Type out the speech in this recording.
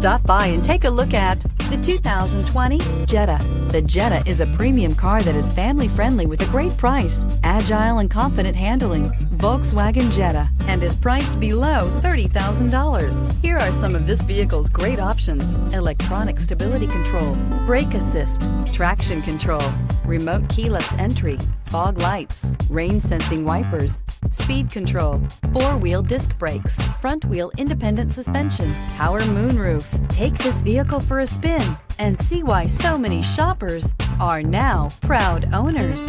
Stop by and take a look at the 2020 Jetta. The Jetta is a premium car that is family-friendly with a great price, agile and confident handling. Volkswagen Jetta, and is priced below $30,000. Here are some of this vehicle's great options: electronic stability control, brake assist, traction control, remote keyless entry, fog lights, rain sensing wipers, speed control, four-wheel disc brakes, front-wheel independent suspension, power moonroof. Take this vehicle for a spin and see why so many shoppers are now proud owners.